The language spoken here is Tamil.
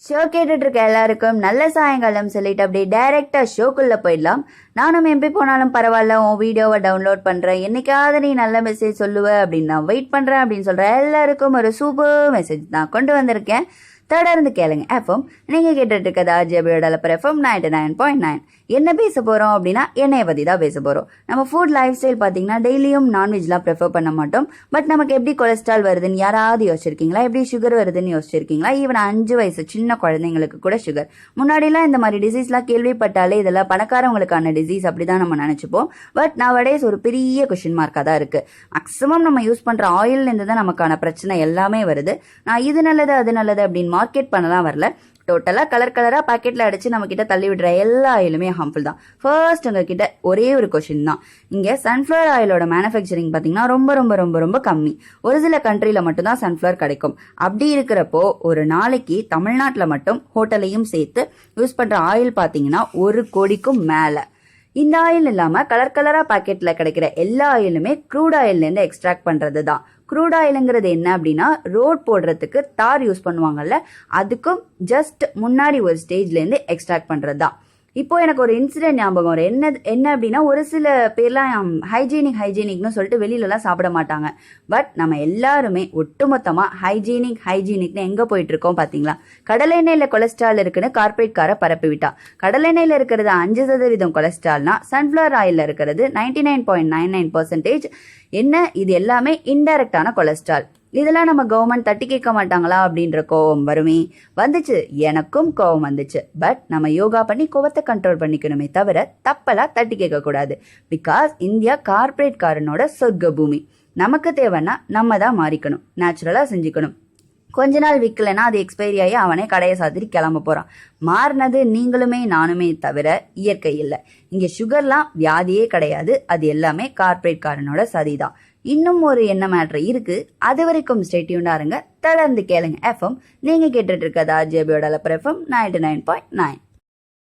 ஷோ கேட்டுட்டு இருக்க எல்லாருக்கும் நல்ல சாயங்காலம் சொல்லிட்டு அப்படியே டைரக்டா ஷோக்குள்ள போயிடலாம். நானும் எம்பி போனாலும் பரவாயில்ல, உன் வீடியோவை டவுன்லோட் பண்றேன், என்னைக்காவது நீ நல்ல மெசேஜ் சொல்லுவ அப்படின்னு நான் வெயிட் பண்றேன் அப்படின்னு சொல்ற எல்லாருக்கும் ஒரு சூப்பர் மெசேஜ் நான் கொண்டு வந்திருக்கேன். தொடர்ந்து கேளுங்க எஃப்எம். நீங்க கேட்டுட்டு இருக்கிறது ஆர்ஜேபியோட எஃப்எம் 99.9. என்ன பேச போறோம் அப்படின்னா எண்ணெயை பத்தி தான் பேச போறோம். நம்ம ஃபுட் லைஃப் ஸ்டைல் பாத்தீங்கன்னா டெய்லியும் நான்வெஜ்லாம் ப்ரிஃபர் பண்ண மாட்டோம். பட் நமக்கு எப்படி கொலஸ்ட்ரால் வருதுன்னு யாராவது யோசிச்சிருக்கீங்களா? எப்படி சுகர் வருதுன்னு யோசிச்சிருக்கீங்களா? ஈவன் 5 வயசு சின்ன குழந்தைங்களுக்கு கூட சுகர். முன்னாடிலாம் இந்த மாதிரி டிசீஸ்லாம் கேள்விப்பட்டாலே இதெல்லாம் பணக்காரவங்களுக்கான டிசீஸ் அப்படிதான் நம்ம நினைச்சுப்போம். பட் நவடேஸ் ஒரு பெரிய கொஸ்டின் மார்க்கா தான் இருக்கு. மேக்ஸிமம் நம்ம யூஸ் பண்ற ஆயில்ல இருந்து தான் நமக்கான பிரச்சனை எல்லாமே வருது. நான் இது நல்லது அது நல்லது அப்படின்னு மார்க்கெட் பண்ணலாம் வரல. டோட்டலா கலரா பாக்கெட்ல அடிச்சு நம்ம கிட்ட தள்ளி விடுற எல்லா ஆயிலுமே ஹார்ம்ஃபுல் தான். ஃபர்ஸ்ட் உங்ககிட்ட ஒரே ஒரு கொஸ்டின் தான். இங்க சன்ஃபிளவர் ஆயிலோட மேனுஃபேக்சரிங் பாத்தீங்கன்னா ரொம்ப ரொம்ப ரொம்ப ரொம்ப கம்மி. ஒரு சில கண்ட்ரில மட்டும் தான் சன்ஃபிளவர் கிடைக்கும். அப்படி இருக்கிறப்போ ஒரு நாளைக்கு தமிழ்நாட்டுல மட்டும் ஹோட்டலையும் சேர்த்து யூஸ் பண்ற ஆயில் பாத்தீங்கன்னா 1 கோடிக்கும் மேல. இந்த ஆயில் இல்லாம கலரா பாக்கெட்ல கிடைக்கிற எல்லா ஆயிலுமே க்ரூட் ஆயில்ல இருந்து எக்ஸ்ட்ராக்ட் பண்றது தான். க்ரூட் ஆயிலுங்கிறது என்ன அப்படின்னா, ரோட் போடுறதுக்கு தார் யூஸ் பண்ணுவாங்கல்ல, அதுக்கும் ஜஸ்ட் முன்னாடி ஒரு ஸ்டேஜ்ல இருந்து எக்ஸ்ட்ராக்ட் பண்றது தான். இப்போ எனக்கு ஒரு இன்சிடென்ட் ஞாபகம் வரும். என்ன அப்படின்னா, ஒரு சில பேர்லாம் ஹைஜீனிக்னு சொல்லிட்டு வெளியிலலாம் சாப்பிட மாட்டாங்க. பட் நம்ம எல்லாருமே ஒட்டுமொத்தமா ஹைஜீனிக்னு எங்க போயிட்டு இருக்கோம் பாத்தீங்களா? கடலை எண்ணெயில கொலஸ்ட்ரால் இருக்குன்னு கார்பரேட் காரை பரப்பி விட்டா. கடலை எண்ணெயில இருக்கிறது 5% கொலஸ்ட்ரால்னா சன்ஃபிளவர் ஆயில்ல இருக்கிறது 99.99%. என்ன, இது எல்லாமே இன்டைரக்டான கொலஸ்ட்ரால். இதெல்லாம் நம்ம கவர்மெண்ட் தட்டி கேட்க மாட்டாங்களா அப்படின்ற கோவம் வருமே. வந்துச்சு, எனக்கும் கோவம் வந்துச்சு. பட் நம்ம யோகா பண்ணி கோவத்தை கண்ட்ரோல் பண்ணிக்கணுமே தவிர தப்பெல்லாம் தட்டி கேட்க கூடாது. பிகாஸ் இந்தியா கார்பரேட் காரனோட சொர்க்க பூமி. நமக்கு தேவைன்னா நம்ம தான் மாறிக்கணும், நேச்சுரலா செஞ்சுக்கணும். கொஞ்ச நாள் விற்கலைன்னா அது எக்ஸ்பைரி ஆகி அவனே கடையை சாத்திரி கிளம்ப போறான். மாறினது நீங்களுமே நானுமே தவிர இயற்கை இல்லை. இங்க சுகர்லாம் வியாதியே கிடையாது. அது எல்லாமே கார்பரேட் காரனோட சதிதான். இன்னும் ஒரு என்ன மேட்ரு இருக்கு. அது வரைக்கும் ஸ்டே டியூன்டா இருங்க. தொடர்ந்து கேளுங்க எஃப்எம். நீங்க கேட்டுட்டு இருக்கிறது ஆர்ஜேபியோட எஃப்எம் 99.9.